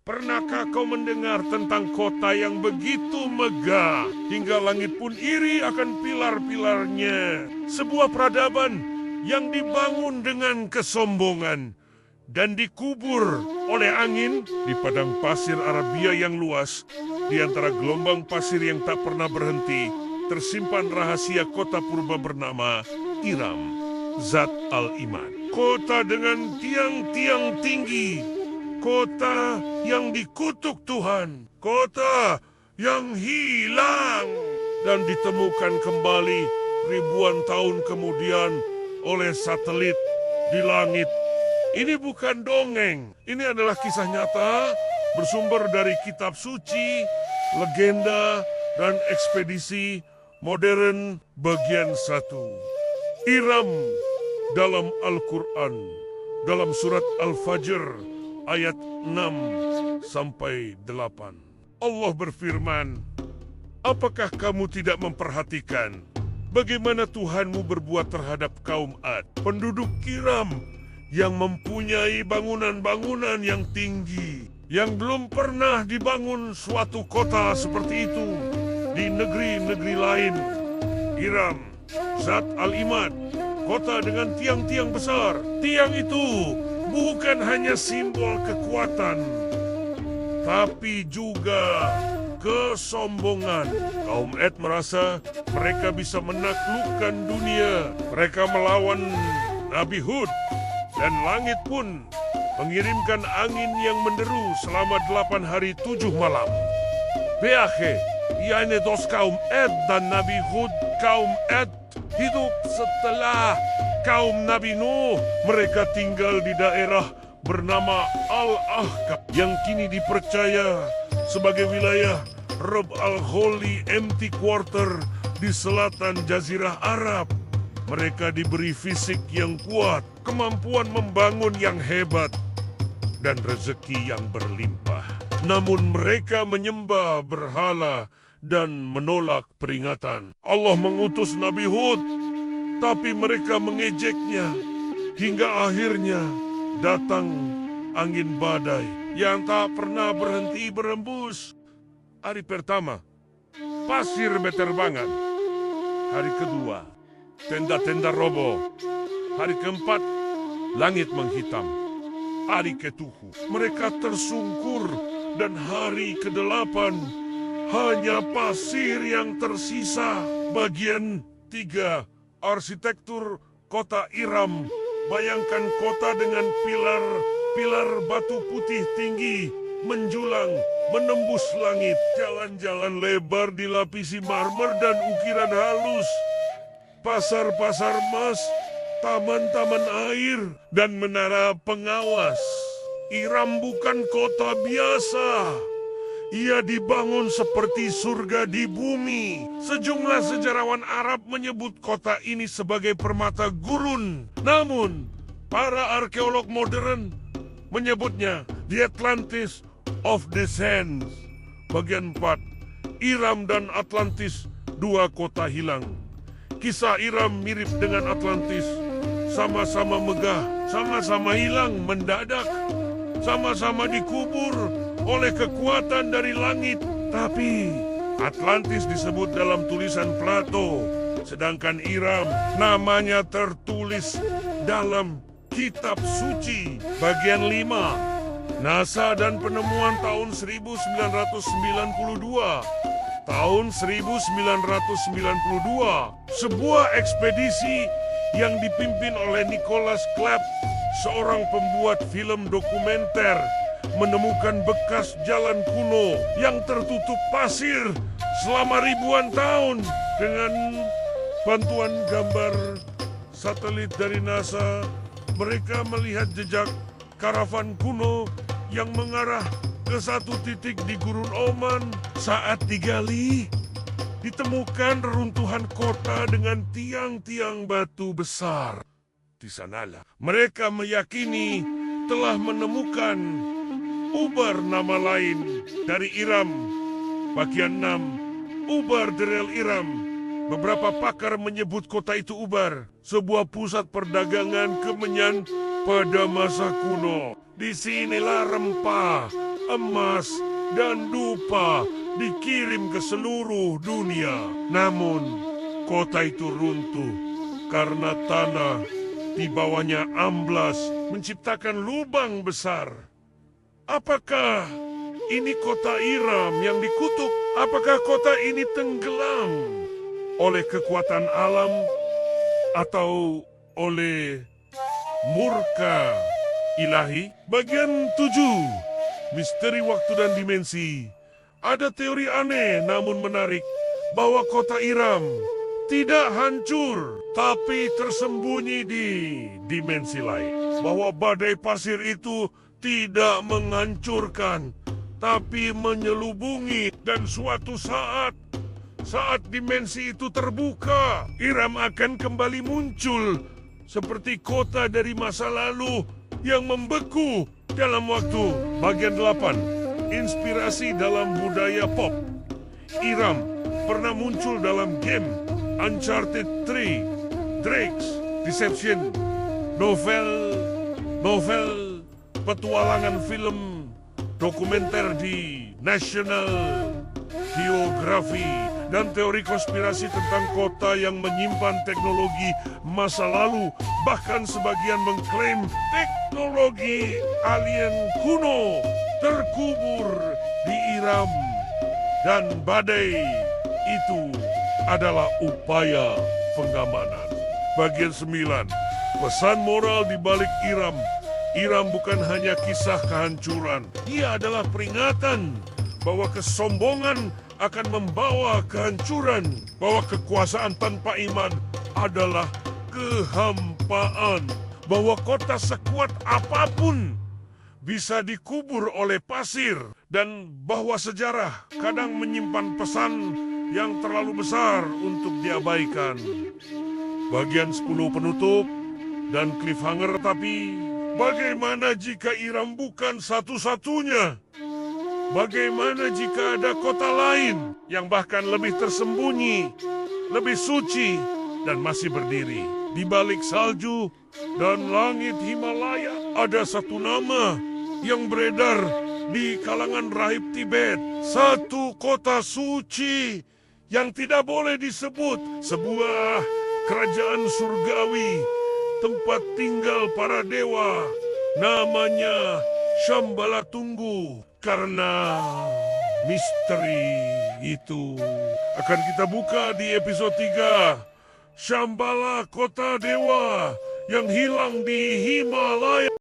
Pernahkah kau mendengar tentang kota yang begitu megah, hingga langit pun iri akan pilar-pilarnya? Sebuah peradaban yang dibangun dengan kesombongan dan dikubur oleh angin di padang pasir Arabia yang luas. Di antara gelombang pasir yang tak pernah berhenti, tersimpan rahasia kota purba bernama Iram, Zat al-Iman. Kota dengan tiang-tiang tinggi, kota yang dikutuk Tuhan, kota yang hilang dan ditemukan kembali ribuan tahun kemudian oleh satelit di langit. Ini bukan dongeng, ini adalah kisah nyata bersumber dari kitab suci, legenda, dan ekspedisi modern bagian 1. Iram dalam Al-Quran, dalam surat Al-Fajr, ayat 6-8. Allah berfirman, apakah kamu tidak memperhatikan bagaimana Tuhanmu berbuat terhadap kaum Ad, penduduk Iram, yang mempunyai bangunan-bangunan yang tinggi, yang belum pernah dibangun suatu kota seperti itu di negeri-negeri lain. Iram, Zat al-Imad, kota dengan tiang-tiang besar. Tiang itu bukan hanya simbol kekuatan, tapi juga kesombongan. Kaum Ad merasa mereka bisa menaklukkan dunia. Mereka melawan Nabi Hud, dan langit pun mengirimkan angin yang menderu selama 8 hari 7 malam. Beahe, yakni dos kaum Ad dan Nabi Hud, kaum Ad hidup setelah kaum Nabi Nuh. Mereka tinggal di daerah bernama Al-Ahqaf yang kini dipercaya sebagai wilayah Rub al-Khali Empty Quarter di selatan Jazirah Arab. Mereka diberi fisik yang kuat, kemampuan membangun yang hebat, dan rezeki yang berlimpah. Namun mereka menyembah berhala dan menolak peringatan. Allah mengutus Nabi Hud, tapi mereka mengejeknya, hingga akhirnya datang angin badai yang tak pernah berhenti berembus. Hari pertama, pasir berterbangan. Hari kedua, tenda-tenda roboh. Hari keempat, langit menghitam. Hari ketujuh, mereka tersungkur. Dan hari ke-8, hanya pasir yang tersisa. Bagian 3, arsitektur kota Iram. Bayangkan kota dengan pilar batu putih tinggi, menjulang, menembus langit. Jalan-jalan lebar dilapisi marmer dan ukiran halus. Pasar-pasar emas, taman-taman air, dan menara pengawas. Iram bukan kota biasa. Ia dibangun seperti surga di bumi. Sejumlah sejarawan Arab menyebut kota ini sebagai permata gurun. Namun, para arkeolog modern menyebutnya The Atlantis of the Sands. Bagian 4, Iram dan Atlantis, dua kota hilang. Kisah Iram mirip dengan Atlantis. Sama-sama megah, sama-sama hilang mendadak. Sama-sama dikubur oleh kekuatan dari langit. Tapi Atlantis disebut dalam tulisan Plato, sedangkan Iram namanya tertulis dalam kitab suci. Bagian 5, NASA dan penemuan tahun 1992. Tahun 1992, sebuah ekspedisi yang dipimpin oleh Nicholas Clapp, seorang pembuat film dokumenter, menemukan bekas jalan kuno yang tertutup pasir selama ribuan tahun. Dengan bantuan gambar satelit dari NASA, mereka melihat jejak karavan kuno yang mengarah ke satu titik di Gurun Oman. Saat digali, ditemukan reruntuhan kota dengan tiang-tiang batu besar. Di sanalah mereka meyakini telah menemukan Ubar, nama lain dari Iram. Bagian 6, Ubar Derel Iram. Beberapa pakar menyebut kota itu Ubar, sebuah pusat perdagangan kemenyan pada masa kuno. Disinilah rempah, emas, dan dupa dikirim ke seluruh dunia. Namun, kota itu runtuh karena tanah di bawahnya amblas menciptakan lubang besar. Apakah ini kota Iram yang dikutuk? Apakah kota ini tenggelam oleh kekuatan alam atau oleh murka ilahi? Bagian 7, Misteri Waktu dan Dimensi. Ada teori aneh namun menarik bahwa kota Iram tidak hancur, tapi tersembunyi di dimensi lain. Bahwa badai pasir itu tidak menghancurkan, tapi menyelubungi. Dan suatu saat dimensi itu terbuka, Iram akan kembali muncul seperti kota dari masa lalu yang membeku dalam waktu. Bagian 8, inspirasi dalam budaya pop. Iram pernah muncul dalam game Uncharted 3, Drake's Deception, novel petualangan, film dokumenter di National Geography, dan teori konspirasi tentang kota yang menyimpan teknologi masa lalu. Bahkan sebagian mengklaim teknologi alien kuno terkubur di Iram. Dan badai itu adalah upaya pengamanan. Bagian 9, pesan moral di balik Iram. Iram bukan hanya kisah kehancuran. Ia adalah peringatan bahwa kesombongan akan membawa kehancuran. Bahwa kekuasaan tanpa iman adalah kehampaan. Bahwa kota sekuat apapun bisa dikubur oleh pasir. Dan bahwa sejarah kadang menyimpan pesan yang terlalu besar untuk diabaikan. Bagian 10 penutup dan cliffhanger. Tapi bagaimana jika Iram bukan satu-satunya? Bagaimana jika ada kota lain yang bahkan lebih tersembunyi, lebih suci, dan masih berdiri di balik salju dan langit Himalaya? Ada satu nama yang beredar di kalangan rahib Tibet. Satu kota suci yang tidak boleh disebut. Sebuah kerajaan surgawi, tempat tinggal para dewa. Namanya Shambhala Tunggu. Karena misteri itu akan kita buka di episode 3. Shambhala, kota dewa yang hilang di Himalaya.